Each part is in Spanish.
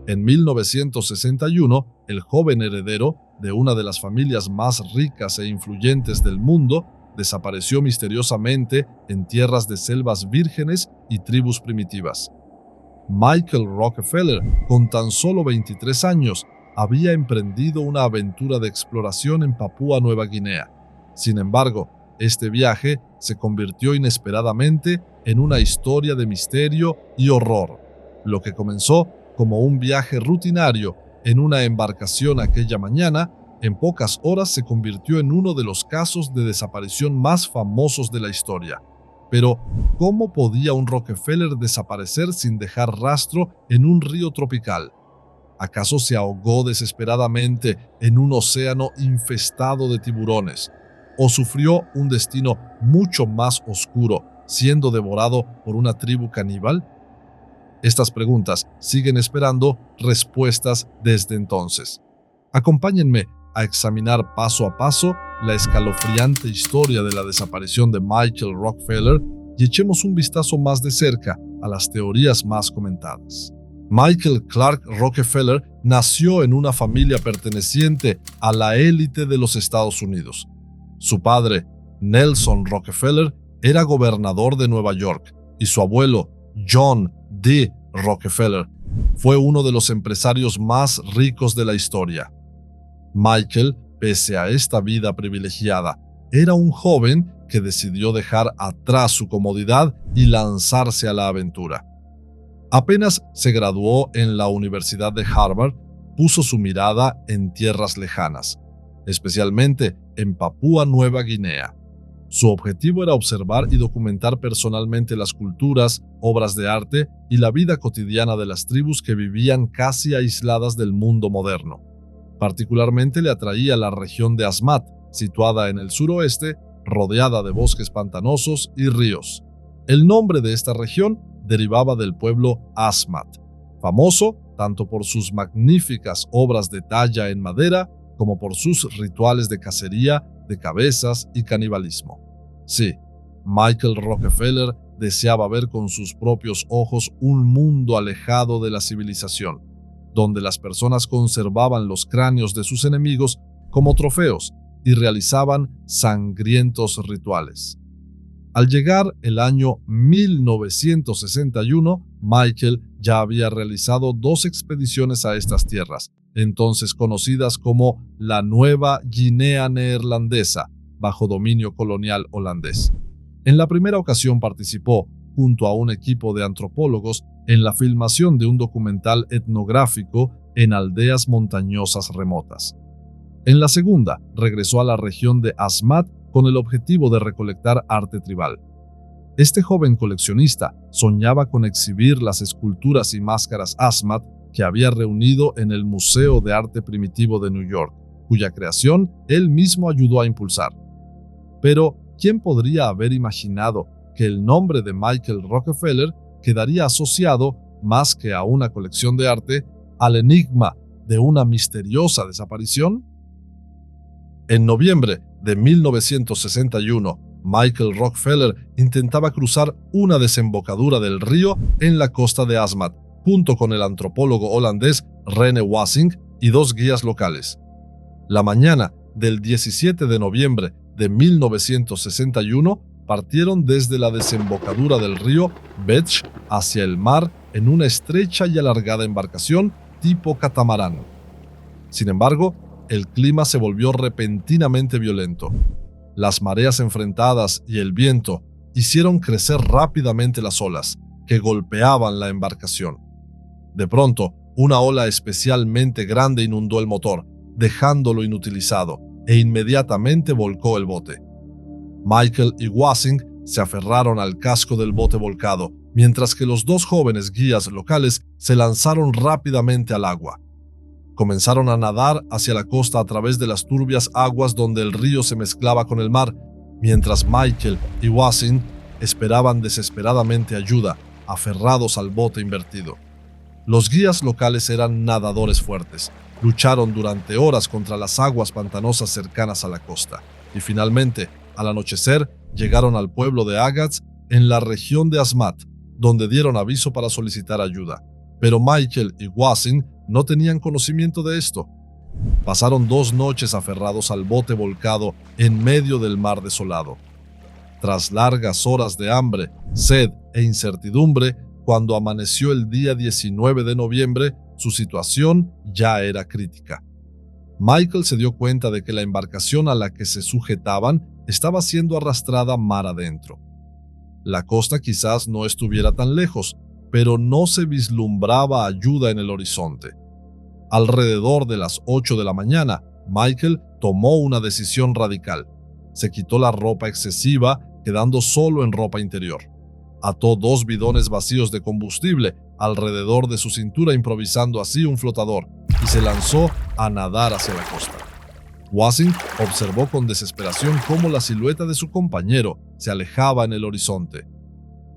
En 1961, el joven heredero de una de las familias más ricas e influyentes del mundo desapareció misteriosamente en tierras de selvas vírgenes y tribus primitivas. Michael Rockefeller, con tan solo 23 años, había emprendido una aventura de exploración en Papúa Nueva Guinea. Sin embargo, este viaje se convirtió inesperadamente en una historia de misterio y horror. Lo que comenzó como un viaje rutinario en una embarcación aquella mañana, en pocas horas se convirtió en uno de los casos de desaparición más famosos de la historia. Pero, ¿cómo podía un Rockefeller desaparecer sin dejar rastro en un río tropical? ¿Acaso se ahogó desesperadamente en un océano infestado de tiburones? ¿O sufrió un destino mucho más oscuro, siendo devorado por una tribu caníbal? Estas preguntas siguen esperando respuestas desde entonces. Acompáñenme a examinar paso a paso la escalofriante historia de la desaparición de Michael Rockefeller y echemos un vistazo más de cerca a las teorías más comentadas. Michael Clark Rockefeller nació en una familia perteneciente a la élite de los Estados Unidos. Su padre, Nelson Rockefeller, era gobernador de Nueva York y su abuelo, John D. Rockefeller, fue uno de los empresarios más ricos de la historia. Michael, pese a esta vida privilegiada, era un joven que decidió dejar atrás su comodidad y lanzarse a la aventura. Apenas se graduó en la Universidad de Harvard, puso su mirada en tierras lejanas, especialmente en Papúa Nueva Guinea. Su objetivo era observar y documentar personalmente las culturas, obras de arte y la vida cotidiana de las tribus que vivían casi aisladas del mundo moderno. Particularmente le atraía la región de Asmat, situada en el suroeste, rodeada de bosques pantanosos y ríos. El nombre de esta región derivaba del pueblo Asmat, famoso tanto por sus magníficas obras de talla en madera como por sus rituales de cacería de cabezas y canibalismo. Sí, Michael Rockefeller deseaba ver con sus propios ojos un mundo alejado de la civilización, donde las personas conservaban los cráneos de sus enemigos como trofeos y realizaban sangrientos rituales. Al llegar el año 1961, Michael ya había realizado 2 expediciones a estas tierras, entonces conocidas como la Nueva Guinea Neerlandesa, bajo dominio colonial holandés. En la primera ocasión participó, junto a un equipo de antropólogos, en la filmación de un documental etnográfico en aldeas montañosas remotas. En la segunda, regresó a la región de Asmat con el objetivo de recolectar arte tribal. Este joven coleccionista soñaba con exhibir las esculturas y máscaras Asmat que había reunido en el Museo de Arte Primitivo de New York, cuya creación él mismo ayudó a impulsar. Pero, ¿quién podría haber imaginado que el nombre de Michael Rockefeller quedaría asociado, más que a una colección de arte, al enigma de una misteriosa desaparición? En noviembre de 1961, Michael Rockefeller intentaba cruzar una desembocadura del río en la costa de Asmat, junto con el antropólogo holandés Rene Wassing y 2 guías locales. La mañana del 17 de noviembre de 1961 partieron desde la desembocadura del río Betch hacia el mar en una estrecha y alargada embarcación tipo catamarán. Sin embargo, el clima se volvió repentinamente violento. Las mareas enfrentadas y el viento hicieron crecer rápidamente las olas, que golpeaban la embarcación. De pronto, una ola especialmente grande inundó el motor, dejándolo inutilizado, e inmediatamente volcó el bote. Michael y Wassing se aferraron al casco del bote volcado, mientras que los 2 jóvenes guías locales se lanzaron rápidamente al agua. Comenzaron a nadar hacia la costa a través de las turbias aguas donde el río se mezclaba con el mar, mientras Michael y Wassing esperaban desesperadamente ayuda, aferrados al bote invertido. Los guías locales eran nadadores fuertes, lucharon durante horas contra las aguas pantanosas cercanas a la costa, y finalmente, al anochecer, llegaron al pueblo de Agats, en la región de Asmat, donde dieron aviso para solicitar ayuda. Pero Michael y Wassing no tenían conocimiento de esto. Pasaron 2 noches aferrados al bote volcado en medio del mar desolado. Tras largas horas de hambre, sed e incertidumbre, cuando amaneció el día 19 de noviembre, su situación ya era crítica. Michael se dio cuenta de que la embarcación a la que se sujetaban estaba siendo arrastrada mar adentro. La costa quizás no estuviera tan lejos, pero no se vislumbraba ayuda en el horizonte. Alrededor de las 8 de la mañana, Michael tomó una decisión radical. Se quitó la ropa excesiva, quedando solo en ropa interior. Ató 2 bidones vacíos de combustible alrededor de su cintura, improvisando así un flotador, y se lanzó a nadar hacia la costa. Wasing observó con desesperación cómo la silueta de su compañero se alejaba en el horizonte.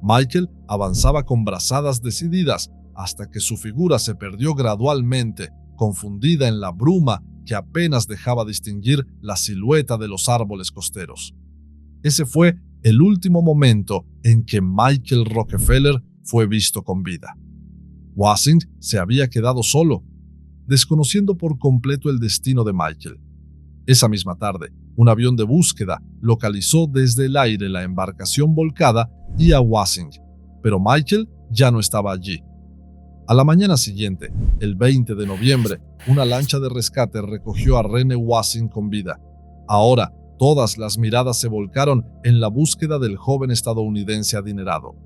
Michael avanzaba con brazadas decididas hasta que su figura se perdió gradualmente, confundida en la bruma que apenas dejaba distinguir la silueta de los árboles costeros. Ese fue el último momento en que Michael Rockefeller fue visto con vida. Wasing se había quedado solo, desconociendo por completo el destino de Michael. Esa misma tarde, un avión de búsqueda localizó desde el aire la embarcación volcada y a Wasing, pero Michael ya no estaba allí. A la mañana siguiente, el 20 de noviembre, una lancha de rescate recogió a Rene Wasing con vida. Ahora, todas las miradas se volcaron en la búsqueda del joven estadounidense adinerado.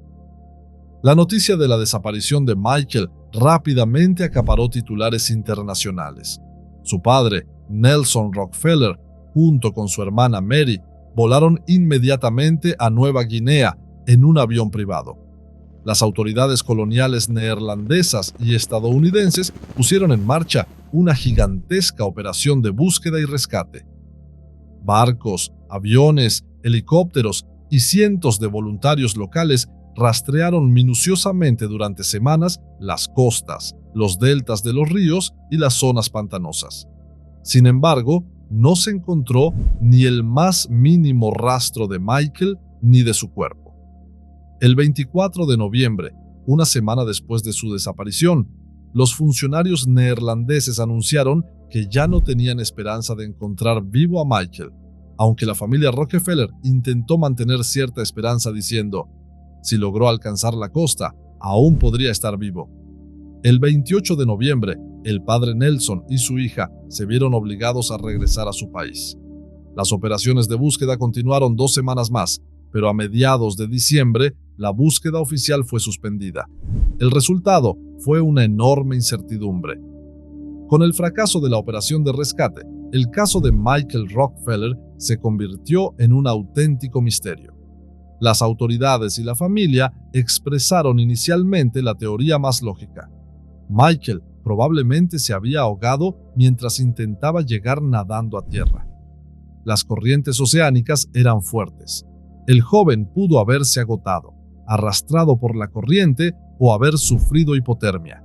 La noticia de la desaparición de Michael rápidamente acaparó titulares internacionales. Su padre, Nelson Rockefeller, junto con su hermana Mary, volaron inmediatamente a Nueva Guinea en un avión privado. Las autoridades coloniales neerlandesas y estadounidenses pusieron en marcha una gigantesca operación de búsqueda y rescate. Barcos, aviones, helicópteros y cientos de voluntarios locales rastrearon minuciosamente durante semanas las costas, los deltas de los ríos y las zonas pantanosas. Sin embargo, no se encontró ni el más mínimo rastro de Michael ni de su cuerpo. El 24 de noviembre, una semana después de su desaparición, los funcionarios neerlandeses anunciaron que ya no tenían esperanza de encontrar vivo a Michael, aunque la familia Rockefeller intentó mantener cierta esperanza diciendo: si logró alcanzar la costa, aún podría estar vivo. El 28 de noviembre, el padre Nelson y su hija se vieron obligados a regresar a su país. Las operaciones de búsqueda continuaron 2 semanas más, pero a mediados de diciembre, la búsqueda oficial fue suspendida. El resultado fue una enorme incertidumbre. Con el fracaso de la operación de rescate, el caso de Michael Rockefeller se convirtió en un auténtico misterio. Las autoridades y la familia expresaron inicialmente la teoría más lógica. Michael probablemente se había ahogado mientras intentaba llegar nadando a tierra. Las corrientes oceánicas eran fuertes. El joven pudo haberse agotado, arrastrado por la corriente o haber sufrido hipotermia.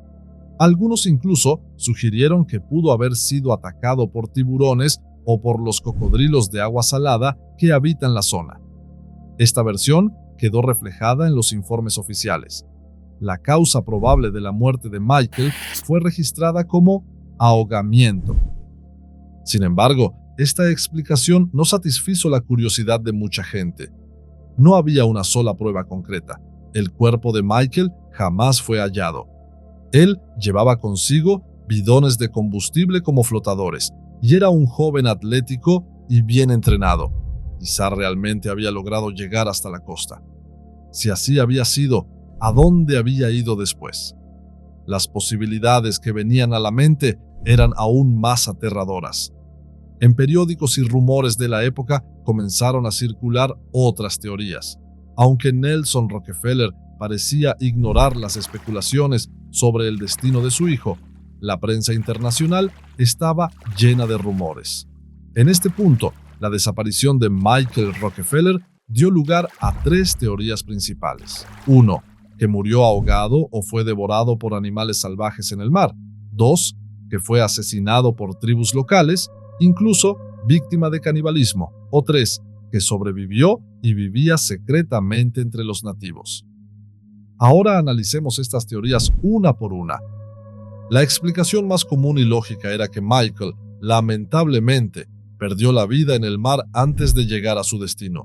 Algunos incluso sugirieron que pudo haber sido atacado por tiburones o por los cocodrilos de agua salada que habitan la zona. Esta versión quedó reflejada en los informes oficiales. La causa probable de la muerte de Michael fue registrada como ahogamiento. Sin embargo, esta explicación no satisfizo la curiosidad de mucha gente. No había una sola prueba concreta. El cuerpo de Michael jamás fue hallado. Él llevaba consigo bidones de combustible como flotadores y era un joven atlético y bien entrenado. Quizá realmente había logrado llegar hasta la costa. Si así había sido, ¿a dónde había ido después? Las posibilidades que venían a la mente eran aún más aterradoras. En periódicos y rumores de la época comenzaron a circular otras teorías. Aunque Nelson Rockefeller parecía ignorar las especulaciones sobre el destino de su hijo, la prensa internacional estaba llena de rumores. En este punto, la desaparición de Michael Rockefeller dio lugar a 3 teorías principales. 1. Que murió ahogado o fue devorado por animales salvajes en el mar. 2. Que fue asesinado por tribus locales, incluso víctima de canibalismo. O 3. Que sobrevivió y vivía secretamente entre los nativos. Ahora analicemos estas teorías una por una. La explicación más común y lógica era que Michael, lamentablemente, perdió la vida en el mar antes de llegar a su destino.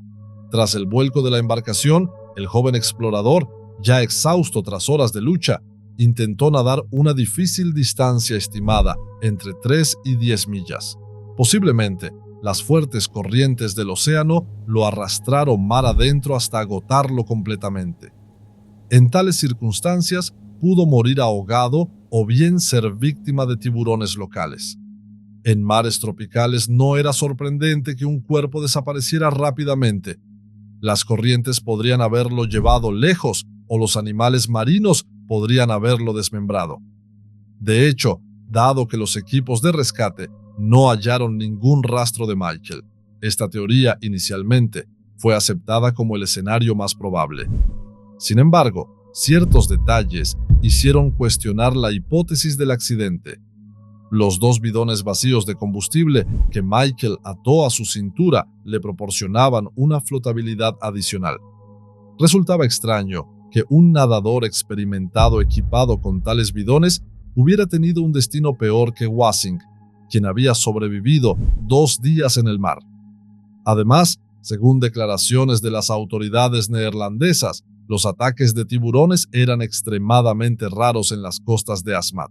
Tras el vuelco de la embarcación, el joven explorador, ya exhausto tras horas de lucha, intentó nadar una difícil distancia estimada entre 3 y 10 millas. Posiblemente, las fuertes corrientes del océano lo arrastraron mar adentro hasta agotarlo completamente. En tales circunstancias, pudo morir ahogado o bien ser víctima de tiburones locales. En mares tropicales no era sorprendente que un cuerpo desapareciera rápidamente. Las corrientes podrían haberlo llevado lejos o los animales marinos podrían haberlo desmembrado. De hecho, dado que los equipos de rescate no hallaron ningún rastro de Michael, esta teoría inicialmente fue aceptada como el escenario más probable. Sin embargo, ciertos detalles hicieron cuestionar la hipótesis del accidente. Los 2 bidones vacíos de combustible que Michael ató a su cintura le proporcionaban una flotabilidad adicional. Resultaba extraño que un nadador experimentado equipado con tales bidones hubiera tenido un destino peor que Wasing, quien había sobrevivido 2 días en el mar. Además, según declaraciones de las autoridades neerlandesas, los ataques de tiburones eran extremadamente raros en las costas de Asmat.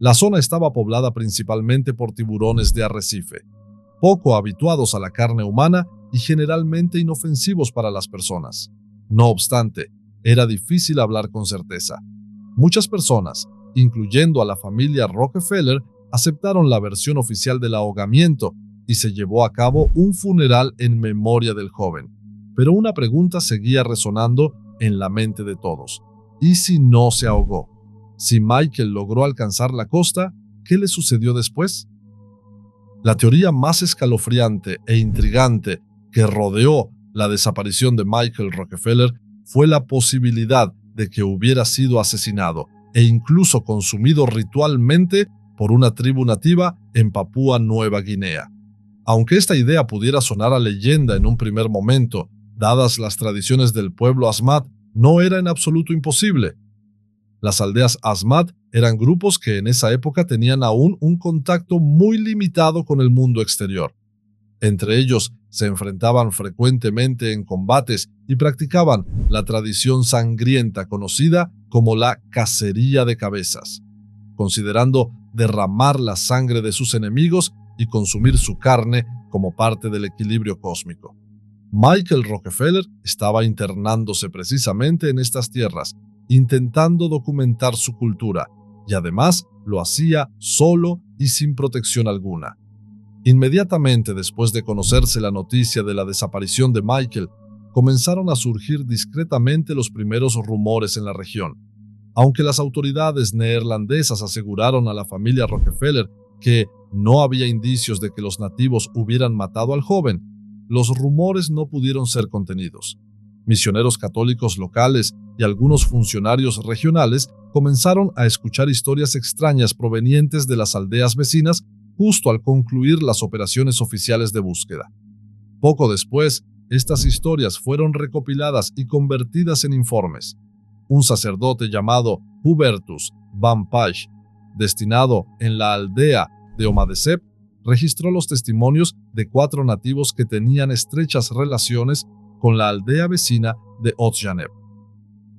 La zona estaba poblada principalmente por tiburones de arrecife, poco habituados a la carne humana y generalmente inofensivos para las personas. No obstante, era difícil hablar con certeza. Muchas personas, incluyendo a la familia Rockefeller, aceptaron la versión oficial del ahogamiento y se llevó a cabo un funeral en memoria del joven. Pero una pregunta seguía resonando en la mente de todos. ¿Y si no se ahogó? Si Michael logró alcanzar la costa, ¿qué le sucedió después? La teoría más escalofriante e intrigante que rodeó la desaparición de Michael Rockefeller fue la posibilidad de que hubiera sido asesinado e incluso consumido ritualmente por una tribu nativa en Papúa Nueva Guinea. Aunque esta idea pudiera sonar a leyenda en un primer momento, dadas las tradiciones del pueblo Asmat, no era en absoluto imposible. Las aldeas Asmat eran grupos que en esa época tenían aún un contacto muy limitado con el mundo exterior. Entre ellos se enfrentaban frecuentemente en combates y practicaban la tradición sangrienta conocida como la cacería de cabezas, considerando derramar la sangre de sus enemigos y consumir su carne como parte del equilibrio cósmico. Michael Rockefeller estaba internándose precisamente en estas tierras, intentando documentar su cultura, y además lo hacía solo y sin protección alguna. Inmediatamente después de conocerse la noticia de la desaparición de Michael, comenzaron a surgir discretamente los primeros rumores en la región. Aunque las autoridades neerlandesas aseguraron a la familia Rockefeller que no había indicios de que los nativos hubieran matado al joven, los rumores no pudieron ser contenidos. Misioneros católicos locales y algunos funcionarios regionales comenzaron a escuchar historias extrañas provenientes de las aldeas vecinas justo al concluir las operaciones oficiales de búsqueda. Poco después, estas historias fueron recopiladas y convertidas en informes. Un sacerdote llamado Hubertus van Pasch, destinado en la aldea de Omadecep, registró los testimonios de 4 nativos que tenían estrechas relaciones con la aldea vecina de Otsjaneb.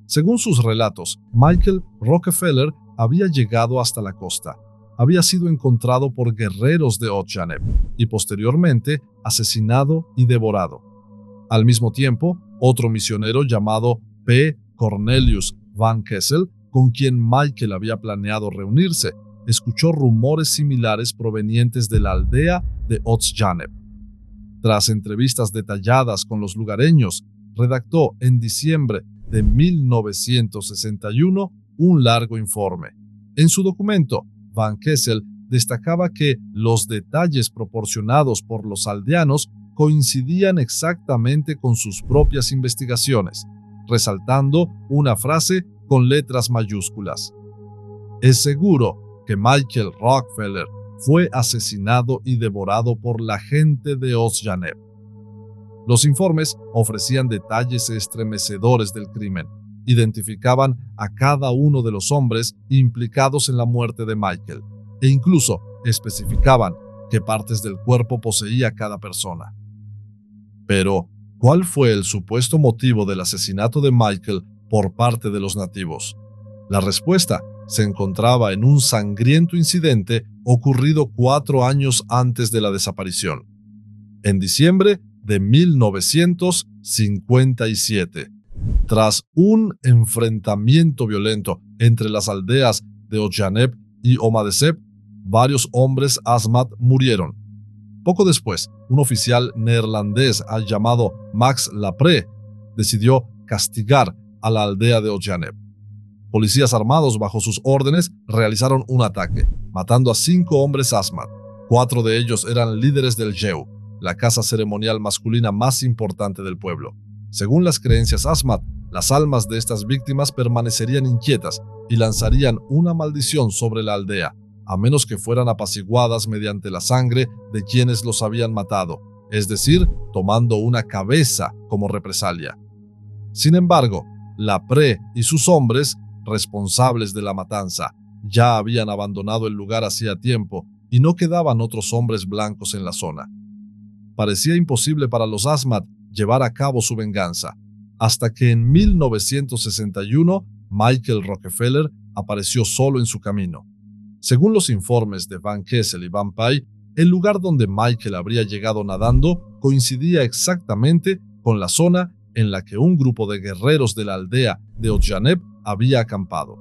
Según sus relatos, Michael Rockefeller había llegado hasta la costa, había sido encontrado por guerreros de Otsjaneb y posteriormente asesinado y devorado. Al mismo tiempo, otro misionero llamado P. Cornelius van Kessel, con quien Michael había planeado reunirse, escuchó rumores similares provenientes de la aldea de Otsjaneb. Tras entrevistas detalladas con los lugareños, redactó en diciembre de 1961 un largo informe. En su documento, Van Kessel destacaba que los detalles proporcionados por los aldeanos coincidían exactamente con sus propias investigaciones, resaltando una frase con letras mayúsculas. Es seguro que Michael Rockefeller fue asesinado y devorado por la gente de Otsjaneb. Los informes ofrecían detalles estremecedores del crimen, identificaban a cada uno de los hombres implicados en la muerte de Michael e incluso especificaban qué partes del cuerpo poseía cada persona. Pero, ¿cuál fue el supuesto motivo del asesinato de Michael por parte de los nativos? La respuesta se encontraba en un sangriento incidente ocurrido 4 años antes de la desaparición. En diciembre de 1957, tras un enfrentamiento violento entre las aldeas de Otjaneb y Omadesep, varios hombres Asmat murieron. Poco después, un oficial neerlandés llamado Max Lapré decidió castigar a la aldea de Otjaneb. Policías armados bajo sus órdenes realizaron un ataque, matando a 5 hombres Asmat. 4 de ellos eran líderes del Jeu, la casa ceremonial masculina más importante del pueblo. Según las creencias Asmat, las almas de estas víctimas permanecerían inquietas y lanzarían una maldición sobre la aldea, a menos que fueran apaciguadas mediante la sangre de quienes los habían matado, es decir, tomando una cabeza como represalia. Sin embargo, Lapré y sus hombres, responsables de la matanza, ya habían abandonado el lugar hacía tiempo y no quedaban otros hombres blancos en la zona. Parecía imposible para los Asmat llevar a cabo su venganza, hasta que en 1961 Michael Rockefeller apareció solo en su camino. Según los informes de Van Kessel y Van Pai, el lugar donde Michael habría llegado nadando coincidía exactamente con la zona en la que un grupo de guerreros de la aldea de Otjaneb había acampado.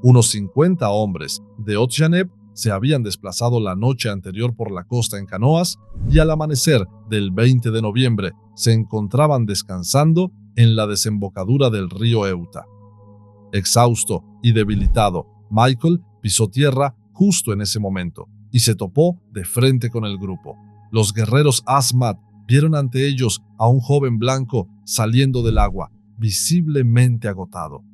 Unos 50 hombres de Otjaneb se habían desplazado la noche anterior por la costa en canoas y al amanecer del 20 de noviembre se encontraban descansando en la desembocadura del río Euta. Exhausto y debilitado, Michael pisó tierra justo en ese momento y se topó de frente con el grupo. Los guerreros Asmat vieron ante ellos a un joven blanco saliendo del agua, visiblemente agotado.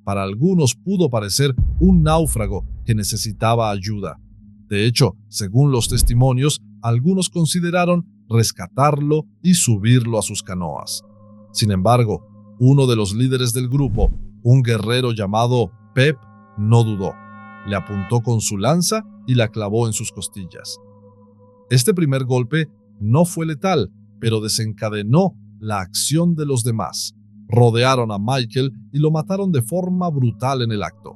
Para algunos pudo parecer un náufrago que necesitaba ayuda. De hecho, según los testimonios, algunos consideraron rescatarlo y subirlo a sus canoas. Sin embargo, uno de los líderes del grupo, un guerrero llamado Pep, no dudó. Le apuntó con su lanza y la clavó en sus costillas. Este primer golpe no fue letal, pero desencadenó la acción de los demás. Rodearon a Michael y lo mataron de forma brutal en el acto.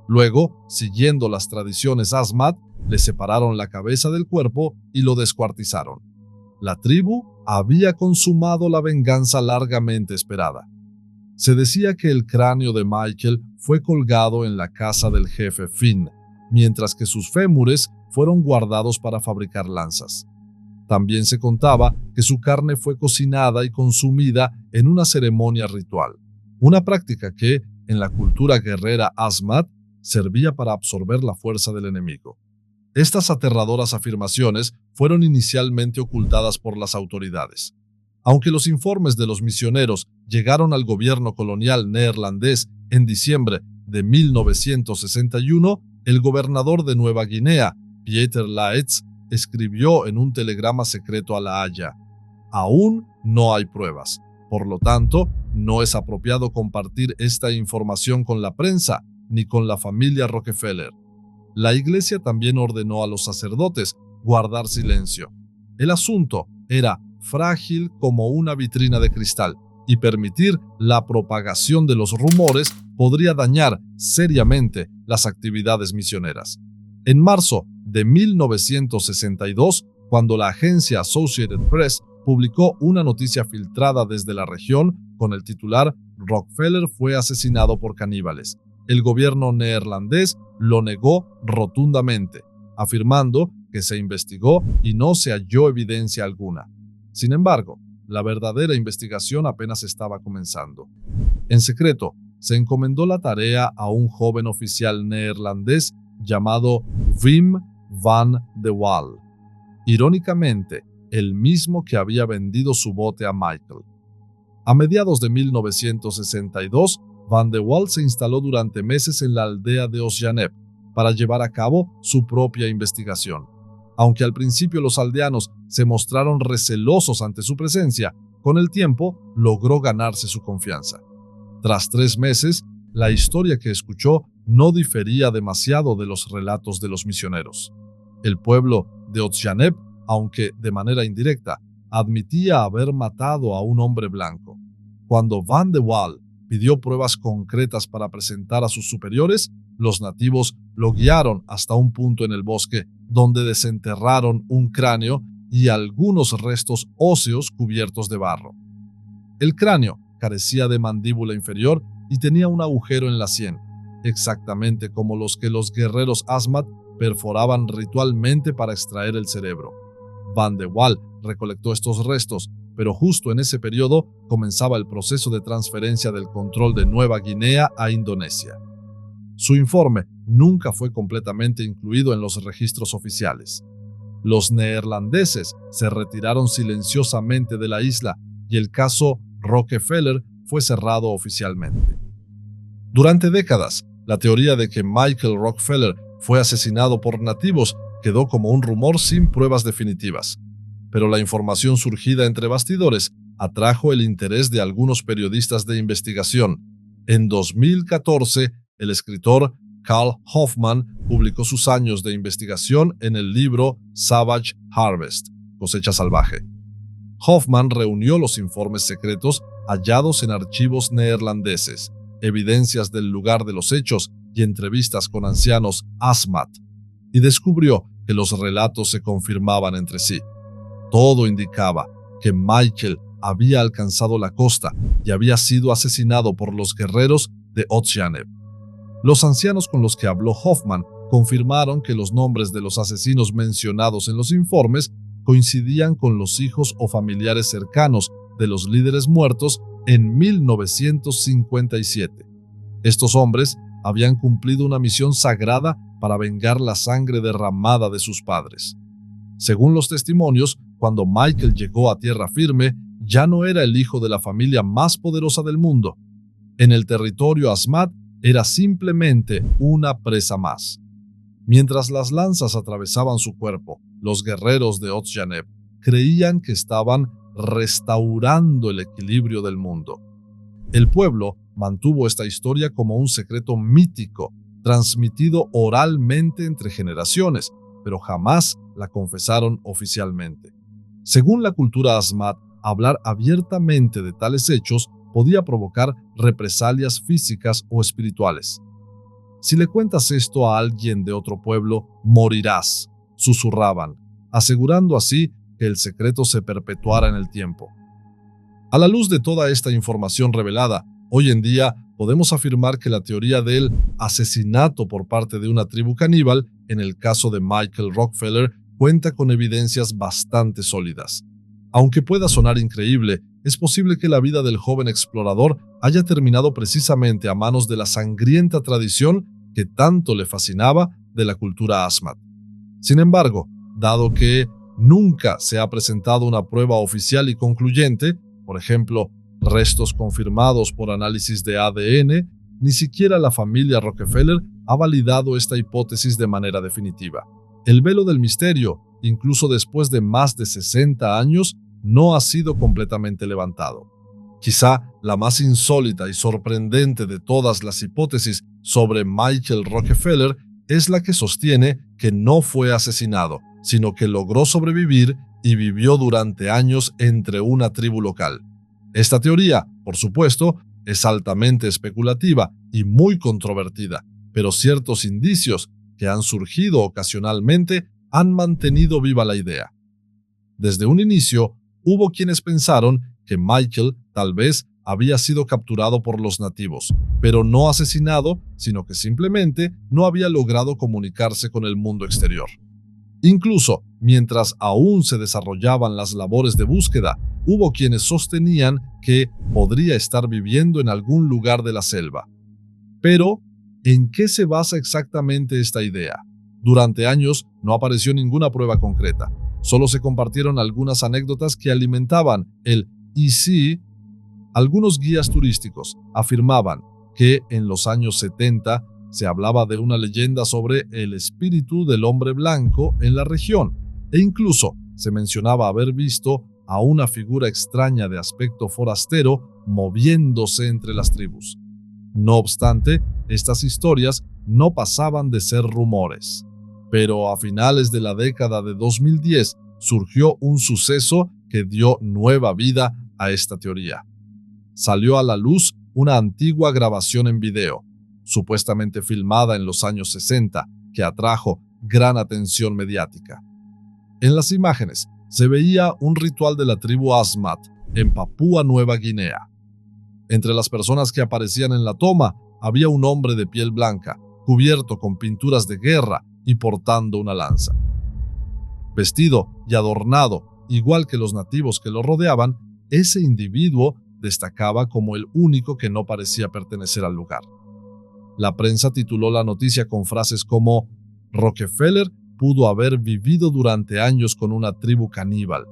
Luego, siguiendo las tradiciones Asmat, le separaron la cabeza del cuerpo y lo descuartizaron. La tribu había consumado la venganza largamente esperada. Se decía que el cráneo de Michael fue colgado en la casa del jefe Finn, mientras que sus fémures fueron guardados para fabricar lanzas. También se contaba que su carne fue cocinada y consumida en una ceremonia ritual, una práctica que, en la cultura guerrera Asmat, servía para absorber la fuerza del enemigo. Estas aterradoras afirmaciones fueron inicialmente ocultadas por las autoridades. Aunque los informes de los misioneros llegaron al gobierno colonial neerlandés en diciembre de 1961, el gobernador de Nueva Guinea, Pieter Laetz, escribió en un telegrama secreto a La Haya: «Aún no hay pruebas. Por lo tanto, no es apropiado compartir esta información con la prensa ni con la familia Rockefeller». La iglesia también ordenó a los sacerdotes guardar silencio. El asunto era frágil como una vitrina de cristal y permitir la propagación de los rumores podría dañar seriamente las actividades misioneras. En marzo de 1962, cuando la agencia Associated Press publicó una noticia filtrada desde la región con el titular «Rockefeller fue asesinado por caníbales», el gobierno neerlandés lo negó rotundamente, afirmando que se investigó y no se halló evidencia alguna. Sin embargo, la verdadera investigación apenas estaba comenzando. En secreto, se encomendó la tarea a un joven oficial neerlandés llamado Wim van de Waal, irónicamente, el mismo que había vendido su bote a Michael. A mediados de 1962, Van de Waal se instaló durante meses en la aldea de Otjaneb para llevar a cabo su propia investigación. Aunque al principio los aldeanos se mostraron recelosos ante su presencia, con el tiempo logró ganarse su confianza. Tras 3 meses, la historia que escuchó no difería demasiado de los relatos de los misioneros. El pueblo de Otjaneb, aunque de manera indirecta, admitía haber matado a un hombre blanco. Cuando Van de Waal pidió pruebas concretas para presentar a sus superiores, los nativos lo guiaron hasta un punto en el bosque donde desenterraron un cráneo y algunos restos óseos cubiertos de barro. El cráneo carecía de mandíbula inferior y tenía un agujero en la sien, exactamente como los que los guerreros Asmat perforaban ritualmente para extraer el cerebro. Van de Waal recolectó estos restos, pero justo en ese periodo comenzaba el proceso de transferencia del control de Nueva Guinea a Indonesia. Su informe nunca fue completamente incluido en los registros oficiales. Los neerlandeses se retiraron silenciosamente de la isla y el caso Rockefeller fue cerrado oficialmente. Durante décadas, la teoría de que Michael Rockefeller fue asesinado por nativos quedó como un rumor sin pruebas definitivas, pero la información surgida entre bastidores atrajo el interés de algunos periodistas de investigación. En 2014, el escritor Carl Hoffman publicó sus años de investigación en el libro Savage Harvest, Cosecha Salvaje. Hoffman reunió los informes secretos hallados en archivos neerlandeses, evidencias del lugar de los hechos y entrevistas con ancianos Asmat, y descubrió que los relatos se confirmaban entre sí. Todo indicaba que Michael había alcanzado la costa y había sido asesinado por los guerreros de Otjaneb. Los ancianos con los que habló Hoffman confirmaron que los nombres de los asesinos mencionados en los informes coincidían con los hijos o familiares cercanos de los líderes muertos en 1957. Estos hombres habían cumplido una misión sagrada para vengar la sangre derramada de sus padres. Según los testimonios, cuando Michael llegó a tierra firme, ya no era el hijo de la familia más poderosa del mundo. En el territorio Asmat era simplemente una presa más. Mientras las lanzas atravesaban su cuerpo, los guerreros de Otjaneb creían que estaban restaurando el equilibrio del mundo. El pueblo mantuvo esta historia como un secreto mítico, transmitido oralmente entre generaciones, pero jamás la confesaron oficialmente. Según la cultura Asmat, hablar abiertamente de tales hechos podía provocar represalias físicas o espirituales. Si le cuentas esto a alguien de otro pueblo, morirás, susurraban, asegurando así que el secreto se perpetuara en el tiempo. A la luz de toda esta información revelada, hoy en día podemos afirmar que la teoría del asesinato por parte de una tribu caníbal, en el caso de Michael Rockefeller, cuenta con evidencias bastante sólidas. Aunque pueda sonar increíble, es posible que la vida del joven explorador haya terminado precisamente a manos de la sangrienta tradición que tanto le fascinaba de la cultura Asmat. Sin embargo, dado que nunca se ha presentado una prueba oficial y concluyente, por ejemplo, restos confirmados por análisis de ADN, ni siquiera la familia Rockefeller ha validado esta hipótesis de manera definitiva. El velo del misterio, incluso después de más de 60 años, no ha sido completamente levantado. Quizá la más insólita y sorprendente de todas las hipótesis sobre Michael Rockefeller es la que sostiene que no fue asesinado, sino que logró sobrevivir y vivió durante años entre una tribu local. Esta teoría, por supuesto, es altamente especulativa y muy controvertida, pero ciertos indicios que han surgido ocasionalmente han mantenido viva la idea. Desde un inicio, hubo quienes pensaron que Michael tal vez había sido capturado por los nativos, pero no asesinado, sino que simplemente no había logrado comunicarse con el mundo exterior. Incluso, mientras aún se desarrollaban las labores de búsqueda, hubo quienes sostenían que podría estar viviendo en algún lugar de la selva. Pero, ¿en qué se basa exactamente esta idea? Durante años no apareció ninguna prueba concreta. Solo se compartieron algunas anécdotas que alimentaban el «y sí». Algunos guías turísticos afirmaban que en los años 70 se hablaba de una leyenda sobre el espíritu del hombre blanco en la región, e incluso se mencionaba haber visto a una figura extraña de aspecto forastero moviéndose entre las tribus. No obstante, estas historias no pasaban de ser rumores. Pero a finales de la década de 2010 surgió un suceso que dio nueva vida a esta teoría. Salió a la luz una antigua grabación en video, supuestamente filmada en los años 60, que atrajo gran atención mediática. En las imágenes se veía un ritual de la tribu Asmat en Papúa Nueva Guinea. Entre las personas que aparecían en la toma había un hombre de piel blanca, cubierto con pinturas de guerra y portando una lanza. Vestido y adornado, igual que los nativos que lo rodeaban, ese individuo destacaba como el único que no parecía pertenecer al lugar. La prensa tituló la noticia con frases como «Rockefeller pudo haber vivido durante años con una tribu caníbal».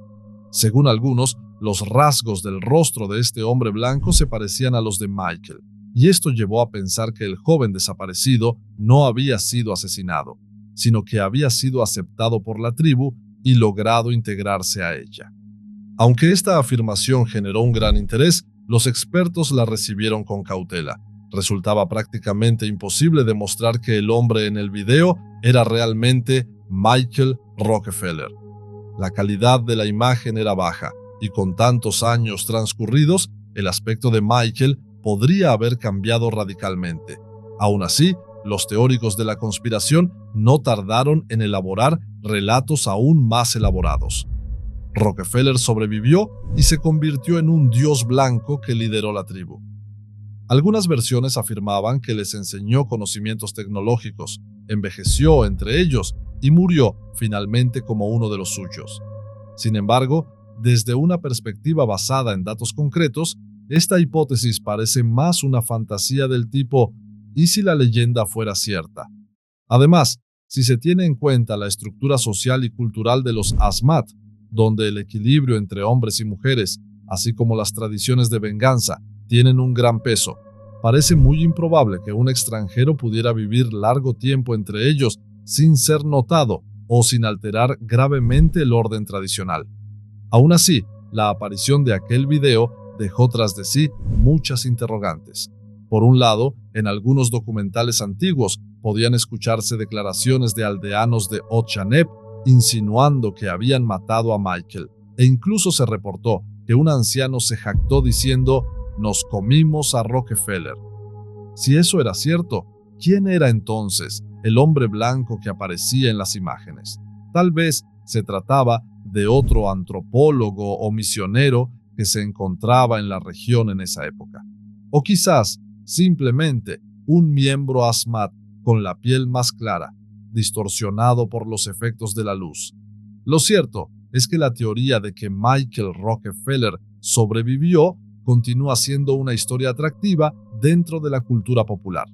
Según algunos, los rasgos del rostro de este hombre blanco se parecían a los de Michael, y esto llevó a pensar que el joven desaparecido no había sido asesinado, sino que había sido aceptado por la tribu y logrado integrarse a ella. Aunque esta afirmación generó un gran interés, los expertos la recibieron con cautela. Resultaba prácticamente imposible demostrar que el hombre en el video era realmente Michael Rockefeller. La calidad de la imagen era baja, y con tantos años transcurridos, el aspecto de Michael podría haber cambiado radicalmente. Aún así, los teóricos de la conspiración no tardaron en elaborar relatos aún más elaborados. Rockefeller sobrevivió y se convirtió en un dios blanco que lideró la tribu. Algunas versiones afirmaban que les enseñó conocimientos tecnológicos, envejeció entre ellos y murió finalmente como uno de los suyos. Sin embargo, desde una perspectiva basada en datos concretos, esta hipótesis parece más una fantasía del tipo ¿y si la leyenda fuera cierta? Además, si se tiene en cuenta la estructura social y cultural de los Asmat, donde el equilibrio entre hombres y mujeres, así como las tradiciones de venganza, tienen un gran peso, parece muy improbable que un extranjero pudiera vivir largo tiempo entre ellos sin ser notado o sin alterar gravemente el orden tradicional. Aún así, la aparición de aquel video dejó tras de sí muchas interrogantes. Por un lado, en algunos documentales antiguos podían escucharse declaraciones de aldeanos de Ochanep insinuando que habían matado a Michael, e incluso se reportó que un anciano se jactó diciendo «Nos comimos a Rockefeller». Si eso era cierto, ¿quién era entonces el hombre blanco que aparecía en las imágenes? Tal vez se trataba de otro antropólogo o misionero que se encontraba en la región en esa época. O quizás simplemente un miembro Asmat con la piel más clara, distorsionado por los efectos de la luz. Lo cierto es que la teoría de que Michael Rockefeller sobrevivió continúa siendo una historia atractiva dentro de la cultura popular.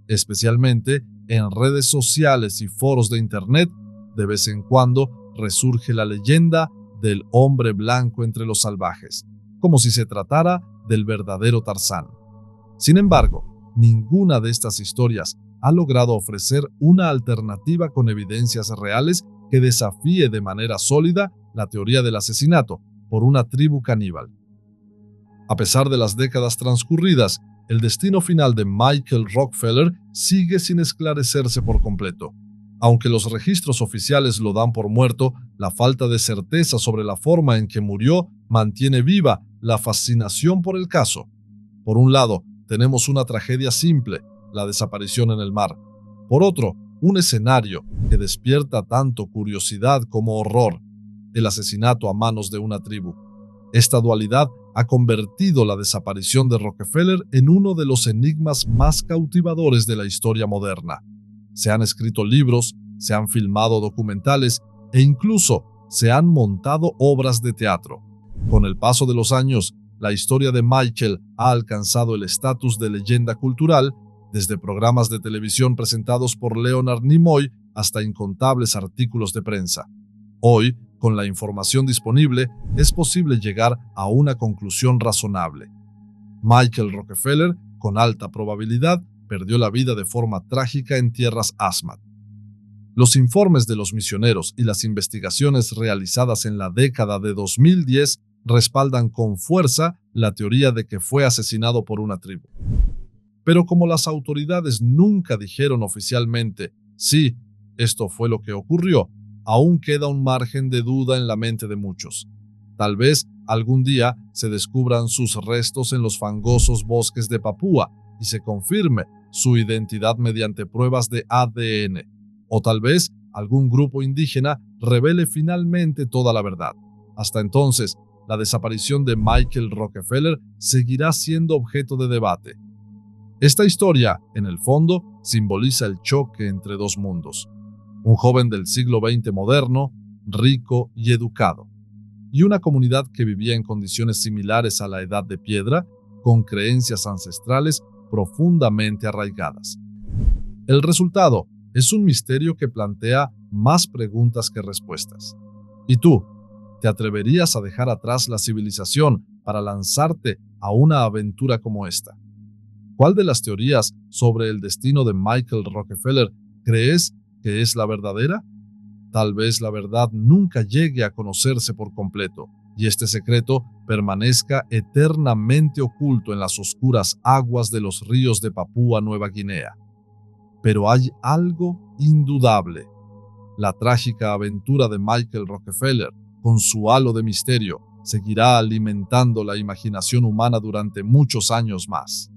Especialmente en redes sociales y foros de Internet, de vez en cuando resurge la leyenda del hombre blanco entre los salvajes, como si se tratara del verdadero Tarzán. Sin embargo, ninguna de estas historias ha logrado ofrecer una alternativa con evidencias reales que desafíe de manera sólida la teoría del asesinato por una tribu caníbal. A pesar de las décadas transcurridas, el destino final de Michael Rockefeller sigue sin esclarecerse por completo. Aunque los registros oficiales lo dan por muerto, la falta de certeza sobre la forma en que murió mantiene viva la fascinación por el caso. Por un lado, tenemos una tragedia simple, la desaparición en el mar. Por otro, un escenario que despierta tanto curiosidad como horror, el asesinato a manos de una tribu. Esta dualidad ha convertido la desaparición de Rockefeller en uno de los enigmas más cautivadores de la historia moderna. Se han escrito libros, se han filmado documentales e incluso se han montado obras de teatro. Con el paso de los años, la historia de Michael ha alcanzado el estatus de leyenda cultural, desde programas de televisión presentados por Leonard Nimoy hasta incontables artículos de prensa. Hoy, con la información disponible, es posible llegar a una conclusión razonable. Michael Rockefeller, con alta probabilidad, perdió la vida de forma trágica en tierras Asmat. Los informes de los misioneros y las investigaciones realizadas en la década de 2010 respaldan con fuerza la teoría de que fue asesinado por una tribu. Pero como las autoridades nunca dijeron oficialmente sí, esto fue lo que ocurrió, aún queda un margen de duda en la mente de muchos. Tal vez algún día se descubran sus restos en los fangosos bosques de Papúa y se confirme su identidad mediante pruebas de ADN. O tal vez algún grupo indígena revele finalmente toda la verdad. Hasta entonces, la desaparición de Michael Rockefeller seguirá siendo objeto de debate. Esta historia, en el fondo, simboliza el choque entre dos mundos. Un joven del siglo XX moderno, rico y educado, y una comunidad que vivía en condiciones similares a la Edad de Piedra, con creencias ancestrales profundamente arraigadas. El resultado es un misterio que plantea más preguntas que respuestas. ¿Y tú? ¿Te atreverías a dejar atrás la civilización para lanzarte a una aventura como esta? ¿Cuál de las teorías sobre el destino de Michael Rockefeller crees que es la verdadera? Tal vez la verdad nunca llegue a conocerse por completo y este secreto permanezca eternamente oculto en las oscuras aguas de los ríos de Papúa Nueva Guinea. Pero hay algo indudable. La trágica aventura de Michael Rockefeller, con su halo de misterio, seguirá alimentando la imaginación humana durante muchos años más.